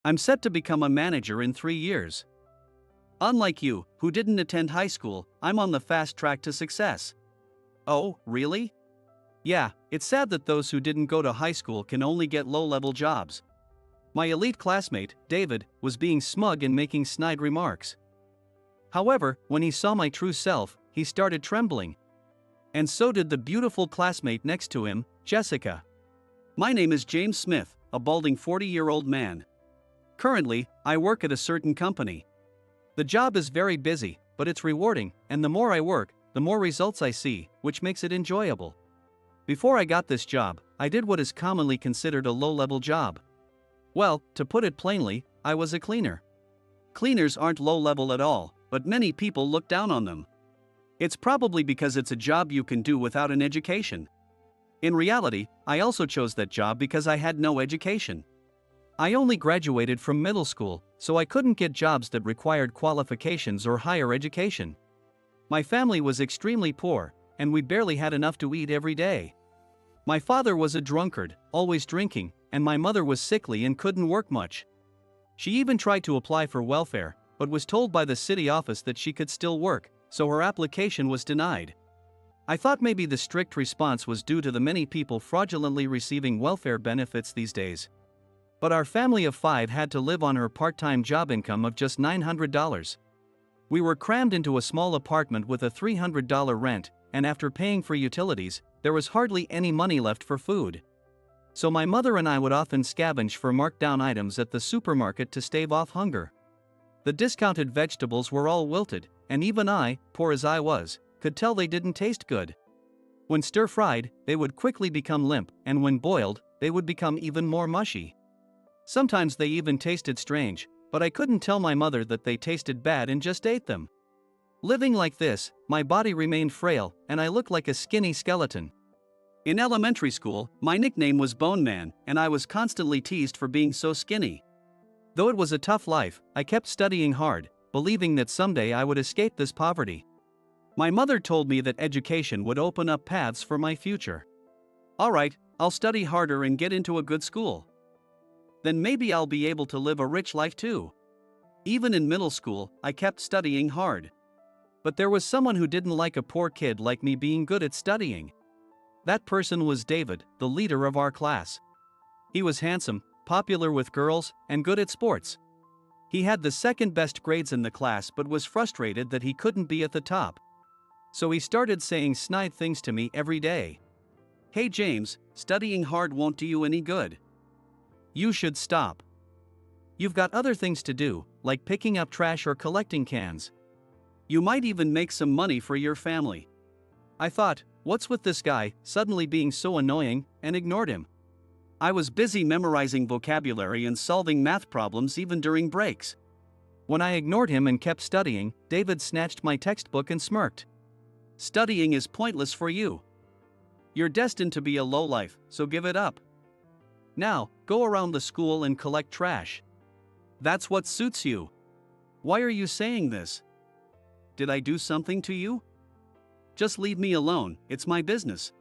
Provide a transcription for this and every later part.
I'm set to become a manager in 3 years. Unlike you, who didn't attend high school, I'm on the fast track to success. Oh, really? Yeah, it's sad that those who didn't go to high school can only get low-level jobs. My elite classmate, David, was being smug and making snide remarks. However, when he saw my true self, he started trembling. And so did the beautiful classmate next to him, Jessica. My name is James Smith, a balding 40-year-old man. Currently, I work at a certain company. The job is very busy, but it's rewarding, and the more I work, the more results I see, which makes it enjoyable. Before I got this job, I did what is commonly considered a low-level job. Well, to put it plainly, I was a cleaner. Cleaners aren't low-level at all, but many people look down on them. It's probably because it's a job you can do without an education. In reality, I also chose that job because I had no education. I only graduated from middle school, so I couldn't get jobs that required qualifications or higher education. My family was extremely poor, and we barely had enough to eat every day. My father was a drunkard, always drinking, and my mother was sickly and couldn't work much. She even tried to apply for welfare, but was told by the city office that she could still work, so her application was denied. I thought maybe the strict response was due to the many people fraudulently receiving welfare benefits these days. But our family of 5 had to live on her part-time job income of just $900. We were crammed into a small apartment with a $300 rent, and after paying for utilities, there was hardly any money left for food. So my mother and I would often scavenge for marked-down items at the supermarket to stave off hunger. The discounted vegetables were all wilted, and even I, poor as I was, could tell they didn't taste good. When stir-fried, they would quickly become limp, and when boiled, they would become even more mushy. Sometimes they even tasted strange, but I couldn't tell my mother that they tasted bad and just ate them. Living like this, my body remained frail, and I looked like a skinny skeleton. In elementary school, my nickname was Bone Man, and I was constantly teased for being so skinny. Though it was a tough life, I kept studying hard, believing that someday I would escape this poverty. My mother told me that education would open up paths for my future. Alright, I'll study harder and get into a good school. Then maybe I'll be able to live a rich life too. Even in middle school, I kept studying hard. But there was someone who didn't like a poor kid like me being good at studying. That person was David, the leader of our class. He was handsome, popular with girls, and good at sports. He had the second best grades in the class but was frustrated that he couldn't be at the top. So he started saying snide things to me every day. Hey James, studying hard won't do you any good. You should stop. You've got other things to do, like picking up trash or collecting cans. You might even make some money for your family. I thought, what's with this guy suddenly being so annoying, and ignored him. I was busy memorizing vocabulary and solving math problems even during breaks. When I ignored him and kept studying, David snatched my textbook and smirked. Studying is pointless for you. You're destined to be a lowlife, so give it up. Now, go around the school and collect trash. That's what suits you. Why are you saying this? Did I do something to you? Just leave me alone, it's my business.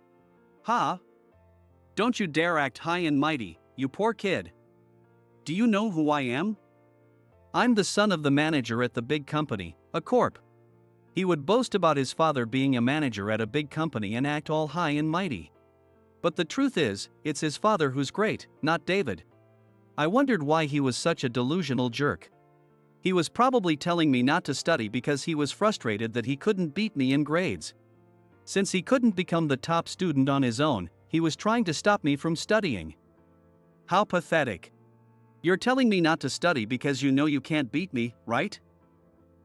Ha! Don't you dare act high and mighty, you poor kid. Do you know who I am? I'm the son of the manager at the big company, a corp. He would boast about his father being a manager at a big company and act all high and mighty. But the truth is, it's his father who's great, not David. I wondered why he was such a delusional jerk. He was probably telling me not to study because he was frustrated that he couldn't beat me in grades. Since he couldn't become the top student on his own, he was trying to stop me from studying. How pathetic. You're telling me not to study because you know you can't beat me, right?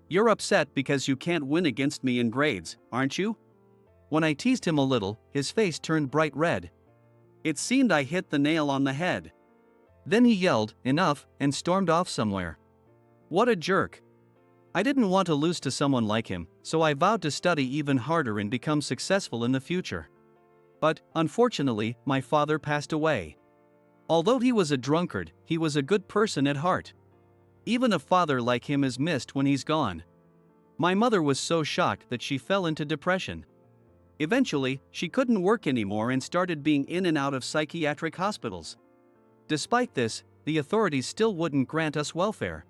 You're upset because you can't win against me in grades, aren't you? When I teased him a little, his face turned bright red. It seemed I hit the nail on the head. Then he yelled, "Enough," and stormed off somewhere. What a jerk. I didn't want to lose to someone like him, so I vowed to study even harder and become successful in the future. But, unfortunately, my father passed away. Although he was a drunkard, he was a good person at heart. Even a father like him is missed when he's gone. My mother was so shocked that she fell into depression. Eventually, she couldn't work anymore and started being in and out of psychiatric hospitals. Despite this, the authorities still wouldn't grant us welfare.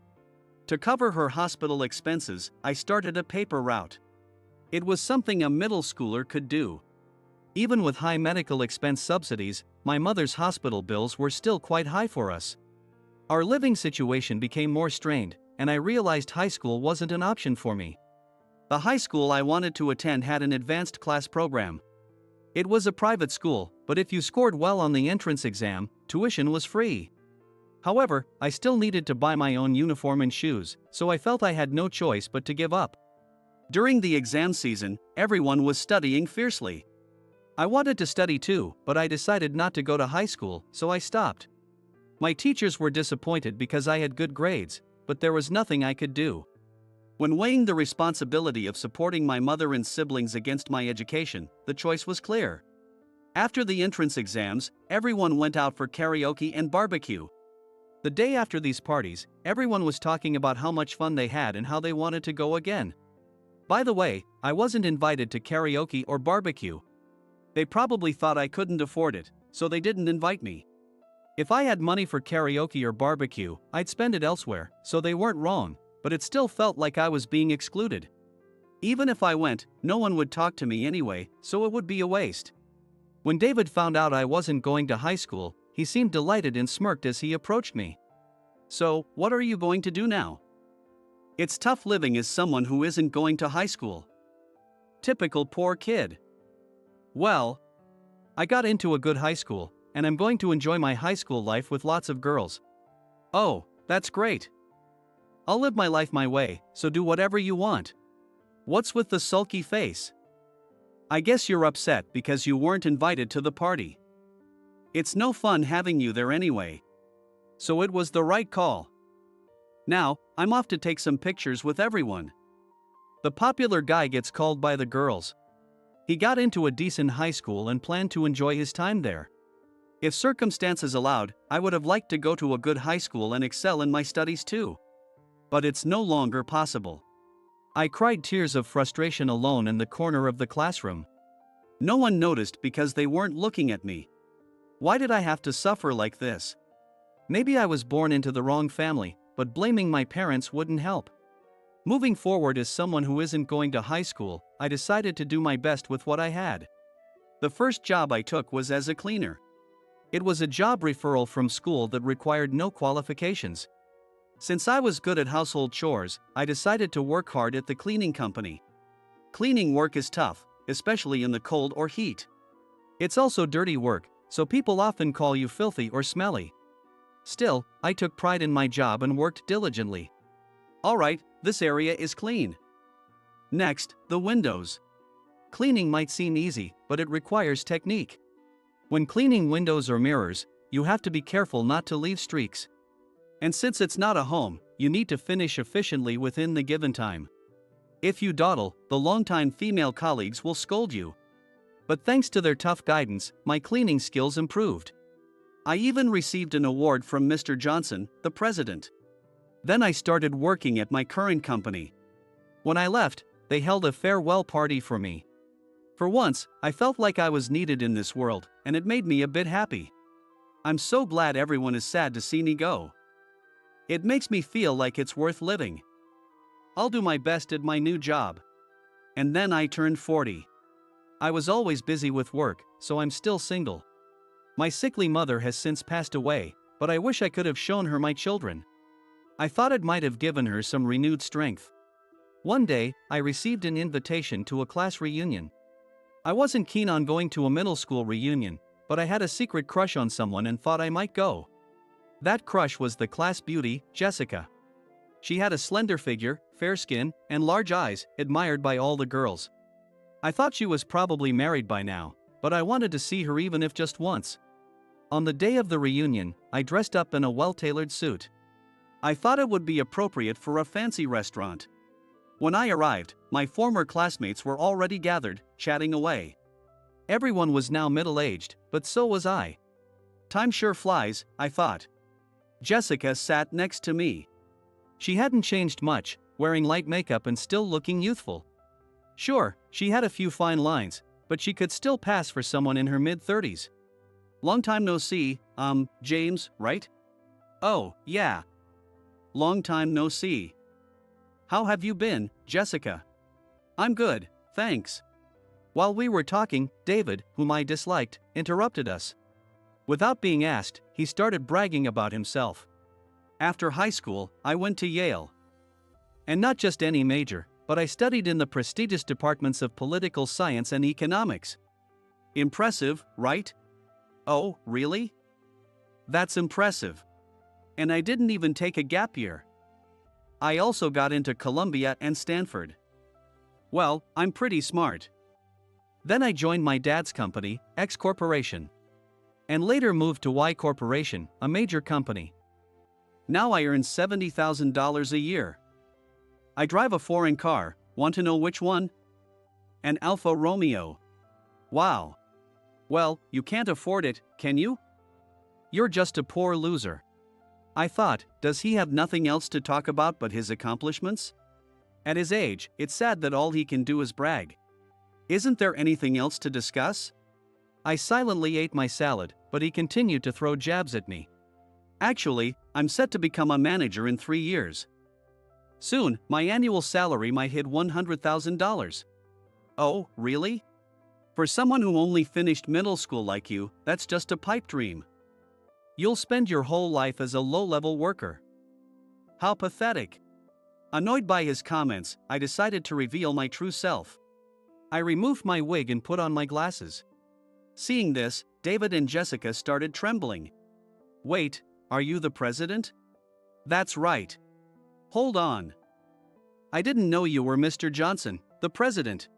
To cover her hospital expenses, I started a paper route. It was something a middle schooler could do. Even with high medical expense subsidies, my mother's hospital bills were still quite high for us. Our living situation became more strained, and I realized high school wasn't an option for me. The high school I wanted to attend had an advanced class program. It was a private school, but if you scored well on the entrance exam, tuition was free. However, I still needed to buy my own uniform and shoes, so I felt I had no choice but to give up. During the exam season, everyone was studying fiercely. I wanted to study too, but I decided not to go to high school, so I stopped. My teachers were disappointed because I had good grades, but there was nothing I could do. When weighing the responsibility of supporting my mother and siblings against my education, the choice was clear. After the entrance exams, everyone went out for karaoke and barbecue. The day after these parties, everyone was talking about how much fun they had and how they wanted to go again. By the way, I wasn't invited to karaoke or barbecue. They probably thought I couldn't afford it, so they didn't invite me. If I had money for karaoke or barbecue, I'd spend it elsewhere, so they weren't wrong, but it still felt like I was being excluded. Even if I went, no one would talk to me anyway, so it would be a waste. When David found out I wasn't going to high school, he seemed delighted and smirked as he approached me. "So, what are you going to do now?" "It's tough living as someone who isn't going to high school." Typical poor kid. "Well, I got into a good high school, and I'm going to enjoy my high school life with lots of girls." "Oh, that's great. I'll live my life my way, so do whatever you want." "What's with the sulky face? I guess you're upset because you weren't invited to the party. It's no fun having you there anyway. So it was the right call. Now, I'm off to take some pictures with everyone." The popular guy gets called by the girls. He got into a decent high school and planned to enjoy his time there. If circumstances allowed, I would have liked to go to a good high school and excel in my studies too. But it's no longer possible. I cried tears of frustration alone in the corner of the classroom. No one noticed because they weren't looking at me. Why did I have to suffer like this? Maybe I was born into the wrong family, but blaming my parents wouldn't help. Moving forward as someone who isn't going to high school, I decided to do my best with what I had. The first job I took was as a cleaner. It was a job referral from school that required no qualifications. Since I was good at household chores, I decided to work hard at the cleaning company. Cleaning work is tough, especially in the cold or heat. It's also dirty work, so people often call you filthy or smelly. Still, I took pride in my job and worked diligently. Alright, this area is clean. Next, the windows. Cleaning might seem easy, but it requires technique. When cleaning windows or mirrors, you have to be careful not to leave streaks. And since it's not a home, you need to finish efficiently within the given time. If you dawdle, the longtime female colleagues will scold you. But thanks to their tough guidance, my cleaning skills improved. I even received an award from Mr. Johnson, the president. Then I started working at my current company. When I left, they held a farewell party for me. For once, I felt like I was needed in this world, and it made me a bit happy. I'm so glad everyone is sad to see me go. It makes me feel like it's worth living. I'll do my best at my new job. And then I turned 40. I was always busy with work, so I'm still single. My sickly mother has since passed away, but I wish I could have shown her my children. I thought it might have given her some renewed strength. One day, I received an invitation to a class reunion. I wasn't keen on going to a middle school reunion, but I had a secret crush on someone and thought I might go. That crush was the class beauty, Jessica. She had a slender figure, fair skin, and large eyes, admired by all the girls. I thought she was probably married by now, but I wanted to see her even if just once. On the day of the reunion, I dressed up in a well-tailored suit. I thought it would be appropriate for a fancy restaurant. When I arrived, my former classmates were already gathered, chatting away. Everyone was now middle-aged, but so was I. Time sure flies, I thought. Jessica sat next to me. She hadn't changed much, wearing light makeup and still looking youthful. Sure, she had a few fine lines, but she could still pass for someone in her mid-30s. "Long time no see, James, right?" Oh, yeah. Long time no see. How have you been, Jessica? I'm good, thanks. While we were talking, David, whom I disliked, interrupted us. Without being asked, he started bragging about himself. After high school, I went to Yale. And not just any major, but I studied in the prestigious departments of political science and economics. Impressive, right? Oh, really? That's impressive. And I didn't even take a gap year. I also got into Columbia and Stanford. Well, I'm pretty smart. Then I joined my dad's company, X Corporation. And later moved to Y Corporation, a major company. Now I earn $70,000 a year. I drive a foreign car, want to know which one? An Alfa Romeo. Wow. Well, you can't afford it, can you? You're just a poor loser. I thought, does he have nothing else to talk about but his accomplishments? At his age, it's sad that all he can do is brag. Isn't there anything else to discuss? I silently ate my salad, but he continued to throw jabs at me. Actually, I'm set to become a manager in 3 years. Soon, my annual salary might hit $100,000. Oh, really? For someone who only finished middle school like you, that's just a pipe dream. You'll spend your whole life as a low-level worker. How pathetic. Annoyed by his comments, I decided to reveal my true self. I removed my wig and put on my glasses. Seeing this, David and Jessica started trembling. Wait, are you the president? That's right. Hold on. I didn't know you were Mr. Johnson, the president.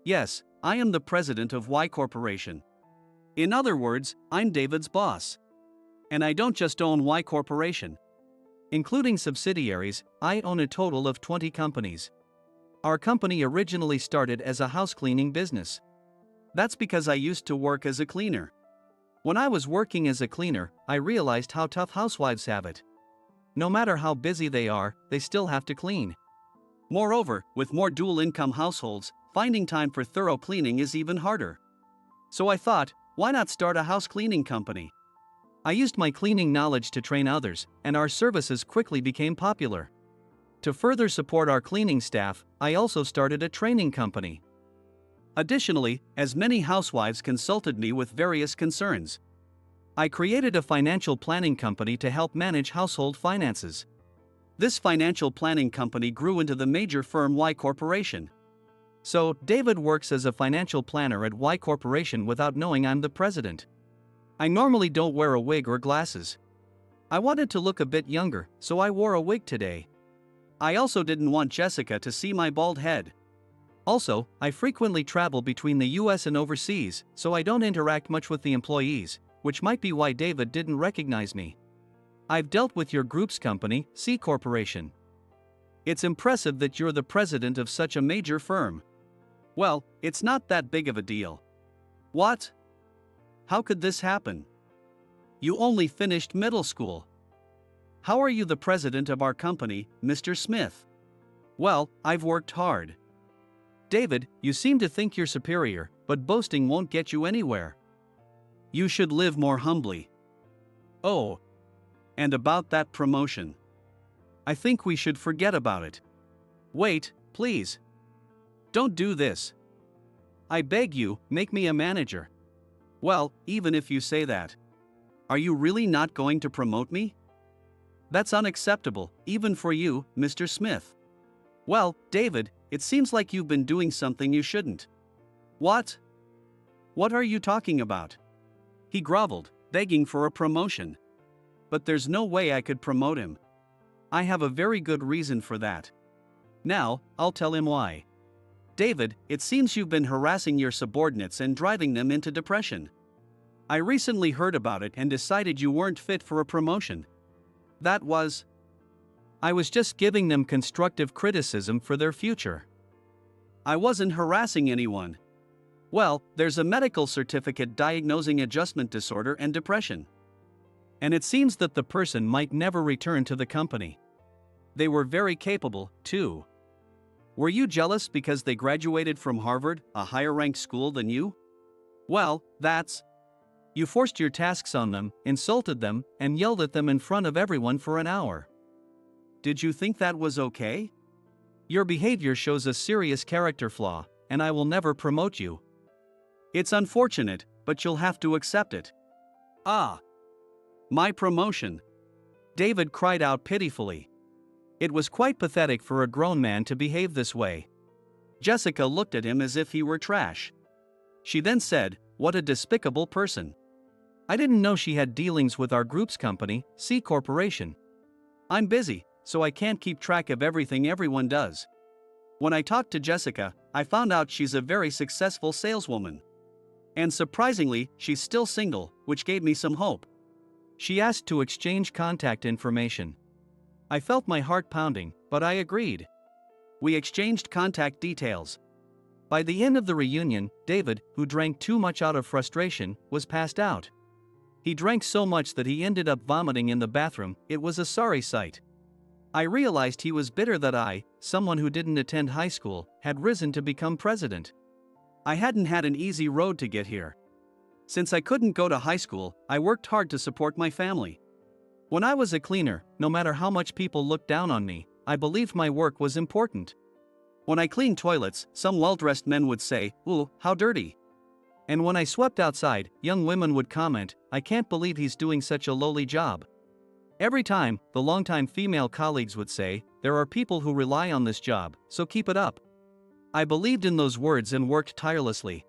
Yes, I am the president of Y Corporation. In other words, I'm David's boss. And I don't just own Y Corporation. Including subsidiaries, I own a total of 20 companies. Our company originally started as a house cleaning business. That's because I used to work as a cleaner. When I was working as a cleaner, I realized how tough housewives have it. No matter how busy they are, they still have to clean. Moreover, with more dual-income households, finding time for thorough cleaning is even harder. So I thought, why not start a house cleaning company? I used my cleaning knowledge to train others, and our services quickly became popular. To further support our cleaning staff, I also started a training company. Additionally, as many housewives consulted me with various concerns, I created a financial planning company to help manage household finances. This financial planning company grew into the major firm Y Corporation. So, David works as a financial planner at Y Corporation without knowing I'm the president. I normally don't wear a wig or glasses. I wanted to look a bit younger, so I wore a wig today. I also didn't want Jessica to see my bald head. Also, I frequently travel between the US and overseas, so I don't interact much with the employees, which might be why David didn't recognize me. I've dealt with your group's company, C Corporation. It's impressive that you're the president of such a major firm. Well, it's not that big of a deal. What? How could this happen? You only finished middle school. How are you the president of our company, Mr. Smith? Well, I've worked hard. David, you seem to think you're superior, but boasting won't get you anywhere. You should live more humbly. Oh. And about that promotion. I think we should forget about it. Wait, please. Don't do this. I beg you, make me a manager. Well, even if you say that. Are you really not going to promote me? That's unacceptable, even for you, Mr. Smith. Well, David, it seems like you've been doing something you shouldn't. What? What are you talking about? He groveled, begging for a promotion. But there's no way I could promote him. I have a very good reason for that. Now, I'll tell him why. David, it seems you've been harassing your subordinates and driving them into depression. I recently heard about it and decided you weren't fit for a promotion. I was just giving them constructive criticism for their future. I wasn't harassing anyone. Well, there's a medical certificate diagnosing adjustment disorder and depression. And it seems that the person might never return to the company. They were very capable, too. Were you jealous because they graduated from Harvard, a higher-ranked school than you? Well, You forced your tasks on them, insulted them, and yelled at them in front of everyone for an hour. Did you think that was okay? Your behavior shows a serious character flaw, and I will never promote you. It's unfortunate, but you'll have to accept it. Ah! My promotion! David cried out pitifully. It was quite pathetic for a grown man to behave this way. Jessica looked at him as if he were trash. She then said, "What a despicable person. I didn't know she had dealings with our group's company, C Corporation. I'm busy, so I can't keep track of everything everyone does." When I talked to Jessica, I found out she's a very successful saleswoman. And surprisingly, she's still single, which gave me some hope. She asked to exchange contact information. I felt my heart pounding, but I agreed. We exchanged contact details. By the end of the reunion, David, who drank too much out of frustration, was passed out. He drank so much that he ended up vomiting in the bathroom. It was a sorry sight. I realized he was bitter that I, someone who didn't attend high school, had risen to become president. I hadn't had an easy road to get here. Since I couldn't go to high school, I worked hard to support my family. When I was a cleaner, no matter how much people looked down on me, I believed my work was important. When I cleaned toilets, some well-dressed men would say, "Ooh, how dirty." And when I swept outside, young women would comment, "I can't believe he's doing such a lowly job." Every time, the longtime female colleagues would say, "There are people who rely on this job, so keep it up." I believed in those words and worked tirelessly.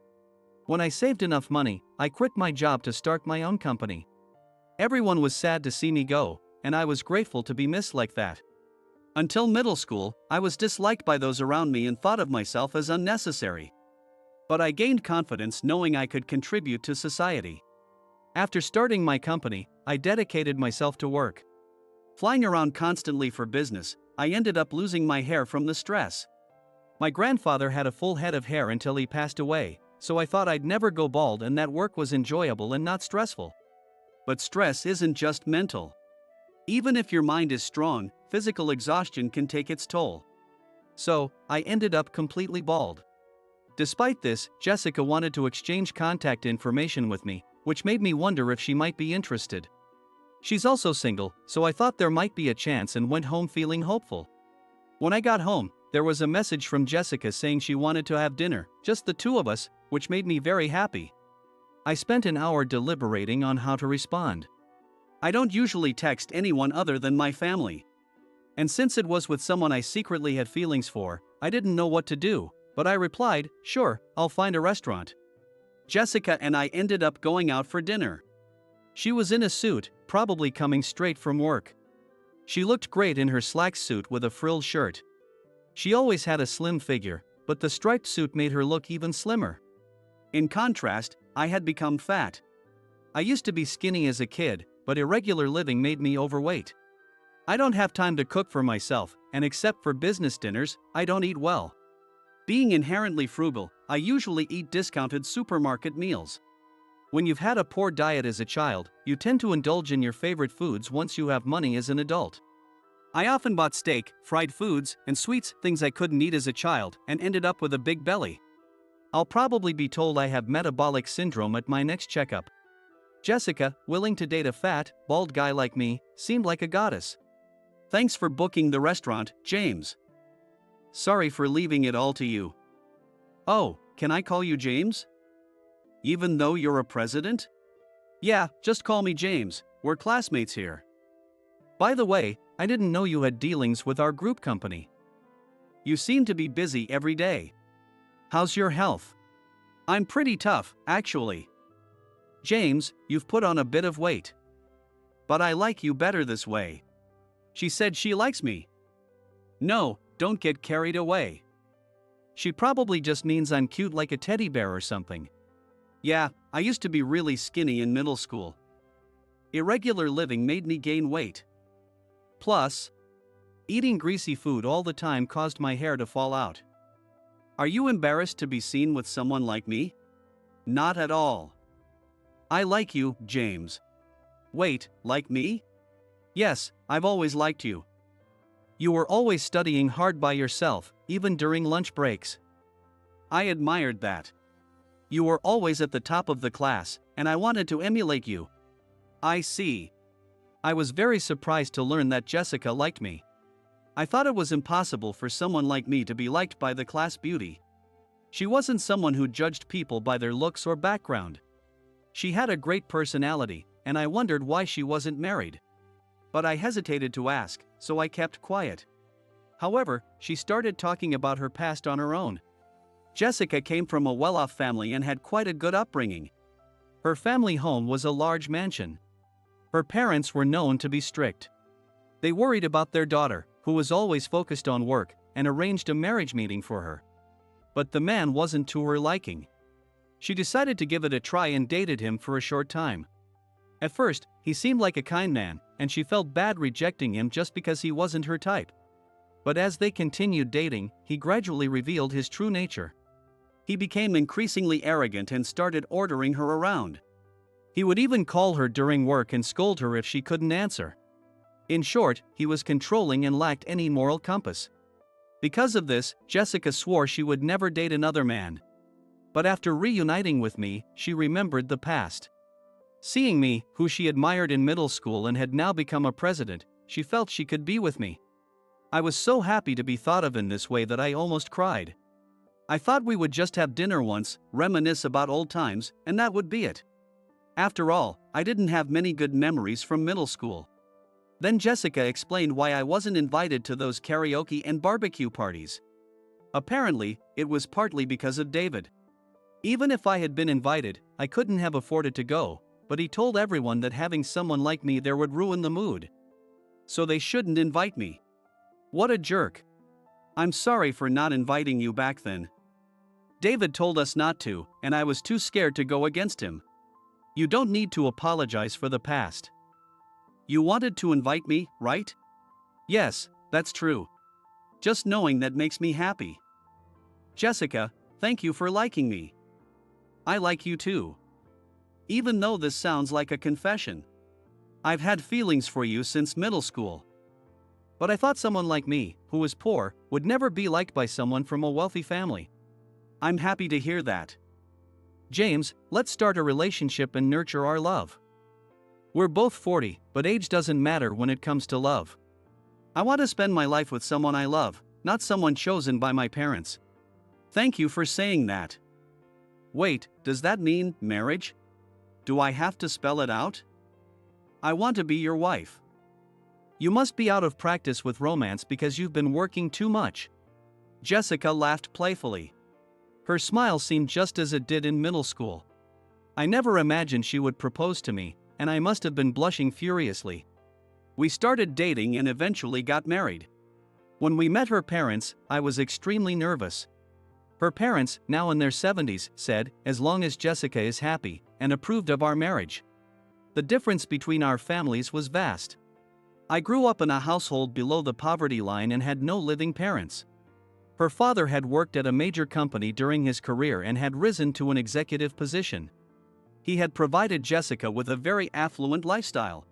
When I saved enough money, I quit my job to start my own company. Everyone was sad to see me go, and I was grateful to be missed like that. Until middle school, I was disliked by those around me and thought of myself as unnecessary. But I gained confidence knowing I could contribute to society. After starting my company, I dedicated myself to work. Flying around constantly for business, I ended up losing my hair from the stress. My grandfather had a full head of hair until he passed away, so I thought I'd never go bald and that work was enjoyable and not stressful. But stress isn't just mental. Even if your mind is strong, physical exhaustion can take its toll. So, I ended up completely bald. Despite this, Jessica wanted to exchange contact information with me, which made me wonder if she might be interested. She's also single, so I thought there might be a chance and went home feeling hopeful. When I got home, there was a message from Jessica saying she wanted to have dinner, just the two of us, which made me very happy. I spent an hour deliberating on how to respond. I don't usually text anyone other than my family. And since it was with someone I secretly had feelings for, I didn't know what to do, but I replied, "Sure, I'll find a restaurant." Jessica and I ended up going out for dinner. She was in a suit, probably coming straight from work. She looked great in her slack suit with a frilled shirt. She always had a slim figure, but the striped suit made her look even slimmer. In contrast, I had become fat. I used to be skinny as a kid, but irregular living made me overweight. I don't have time to cook for myself, and except for business dinners, I don't eat well. Being inherently frugal, I usually eat discounted supermarket meals. When you've had a poor diet as a child, you tend to indulge in your favorite foods once you have money as an adult. I often bought steak, fried foods, and sweets, things I couldn't eat as a child, and ended up with a big belly. I'll probably be told I have metabolic syndrome at my next checkup. Jessica, willing to date a fat, bald guy like me, seemed like a goddess. Thanks for booking the restaurant, James. Sorry for leaving it all to you. Oh, can I call you James? Even though you're a president? Yeah, just call me James, we're classmates here. By the way, I didn't know you had dealings with our group company. You seem to be busy every day. How's your health? I'm pretty tough, actually. James, you've put on a bit of weight. But I like you better this way. She said she likes me. No, don't get carried away. She probably just means I'm cute like a teddy bear or something. Yeah, I used to be really skinny in middle school. Irregular living made me gain weight. Plus, eating greasy food all the time caused my hair to fall out. Are you embarrassed to be seen with someone like me? Not at all. I like you, James. Wait, like me? Yes, I've always liked you. You were always studying hard by yourself, even during lunch breaks. I admired that. You were always at the top of the class, and I wanted to emulate you. I see. I was very surprised to learn that Jessica liked me. I thought it was impossible for someone like me to be liked by the class beauty. She wasn't someone who judged people by their looks or background. She had a great personality, and I wondered why she wasn't married. But I hesitated to ask, so I kept quiet. However, she started talking about her past on her own. Jessica came from a well-off family and had quite a good upbringing. Her family home was a large mansion. Her parents were known to be strict. They worried about their daughter, who was always focused on work, and arranged a marriage meeting for her. But the man wasn't to her liking. She decided to give it a try and dated him for a short time. At first, he seemed like a kind man, and she felt bad rejecting him just because he wasn't her type. But as they continued dating, he gradually revealed his true nature. He became increasingly arrogant and started ordering her around. He would even call her during work and scold her if she couldn't answer. In short, he was controlling and lacked any moral compass. Because of this, Jessica swore she would never date another man. But after reuniting with me, she remembered the past. Seeing me, who she admired in middle school and had now become a president, she felt she could be with me. I was so happy to be thought of in this way that I almost cried. I thought we would just have dinner once, reminisce about old times, and that would be it. After all, I didn't have many good memories from middle school. Then Jessica explained why I wasn't invited to those karaoke and barbecue parties. Apparently, it was partly because of David. Even if I had been invited, I couldn't have afforded to go, but he told everyone that having someone like me there would ruin the mood. So they shouldn't invite me. What a jerk. I'm sorry for not inviting you back then. David told us not to, and I was too scared to go against him. You don't need to apologize for the past. You wanted to invite me, right? Yes, that's true. Just knowing that makes me happy. Jessica, thank you for liking me. I like you too. Even though this sounds like a confession. I've had feelings for you since middle school. But I thought someone like me, who was poor, would never be liked by someone from a wealthy family. I'm happy to hear that. James, let's start a relationship and nurture our love. We're both 40, but age doesn't matter when it comes to love. I want to spend my life with someone I love, not someone chosen by my parents. Thank you for saying that. Wait, does that mean marriage? Do I have to spell it out? I want to be your wife. You must be out of practice with romance because you've been working too much. Jessica laughed playfully. Her smile seemed just as it did in middle school. I never imagined she would propose to me, and I must have been blushing furiously. We started dating and eventually got married. When we met her parents, I was extremely nervous. Her parents, now in their 70s, said, as long as Jessica is happy, and approved of our marriage. The difference between our families was vast. I grew up in a household below the poverty line and had no living parents. Her father had worked at a major company during his career and had risen to an executive position. He had provided Jessica with a very affluent lifestyle.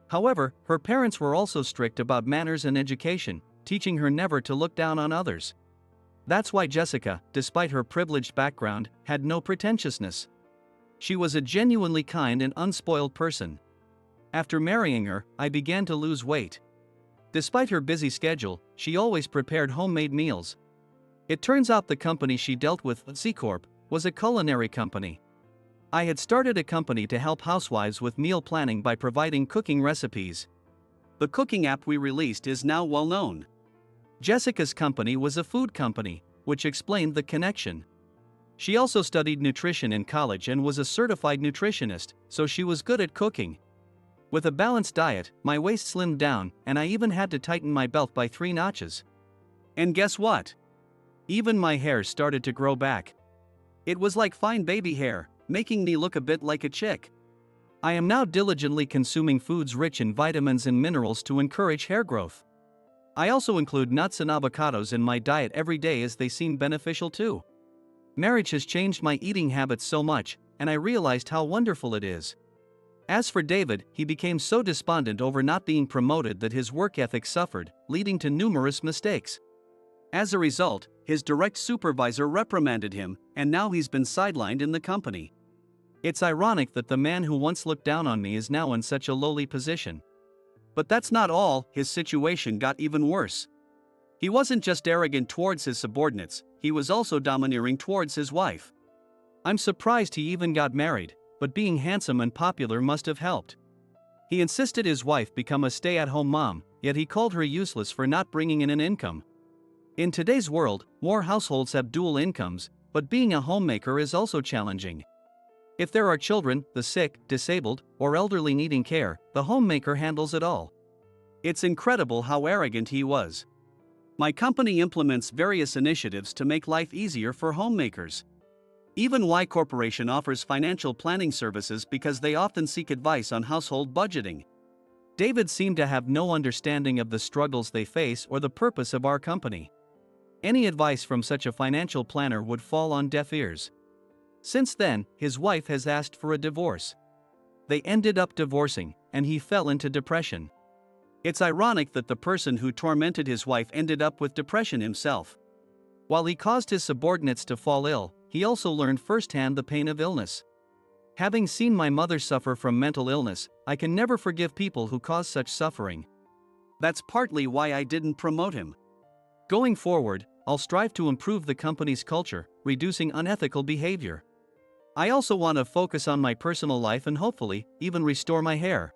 However, her parents were also strict about manners and education, teaching her never to look down on others. That's why Jessica, despite her privileged background, had no pretentiousness. She was a genuinely kind and unspoiled person. After marrying her, I began to lose weight. Despite her busy schedule, she always prepared homemade meals. It turns out the company she dealt with, C Corp, was a culinary company. I had started a company to help housewives with meal planning by providing cooking recipes. The cooking app we released is now well known. Jessica's company was a food company, which explained the connection. She also studied nutrition in college and was a certified nutritionist, so she was good at cooking. With a balanced diet, my waist slimmed down, and I even had to tighten my belt by 3 notches. And guess what? Even my hair started to grow back. It was like fine baby hair, making me look a bit like a chick. I am now diligently consuming foods rich in vitamins and minerals to encourage hair growth. I also include nuts and avocados in my diet every day as they seem beneficial too. Marriage has changed my eating habits so much, and I realized how wonderful it is. As for David, he became so despondent over not being promoted that his work ethic suffered, leading to numerous mistakes. As a result, his direct supervisor reprimanded him, and now he's been sidelined in the company. It's ironic that the man who once looked down on me is now in such a lowly position. But that's not all, his situation got even worse. He wasn't just arrogant towards his subordinates, he was also domineering towards his wife. I'm surprised he even got married, but being handsome and popular must have helped. He insisted his wife become a stay-at-home mom, yet he called her useless for not bringing in an income. In today's world, more households have dual incomes, but being a homemaker is also challenging. If there are children, the sick, disabled, or elderly needing care, the homemaker handles it all. It's incredible how arrogant he was. My company implements various initiatives to make life easier for homemakers. Even Y Corporation offers financial planning services because they often seek advice on household budgeting. David seemed to have no understanding of the struggles they face or the purpose of our company. Any advice from such a financial planner would fall on deaf ears. Since then, his wife has asked for a divorce. They ended up divorcing, and he fell into depression. It's ironic that the person who tormented his wife ended up with depression himself. While he caused his subordinates to fall ill, he also learned firsthand the pain of illness. Having seen my mother suffer from mental illness, I can never forgive people who cause such suffering. That's partly why I didn't promote him. Going forward, I'll strive to improve the company's culture, reducing unethical behavior. I also want to focus on my personal life and hopefully, even restore my hair.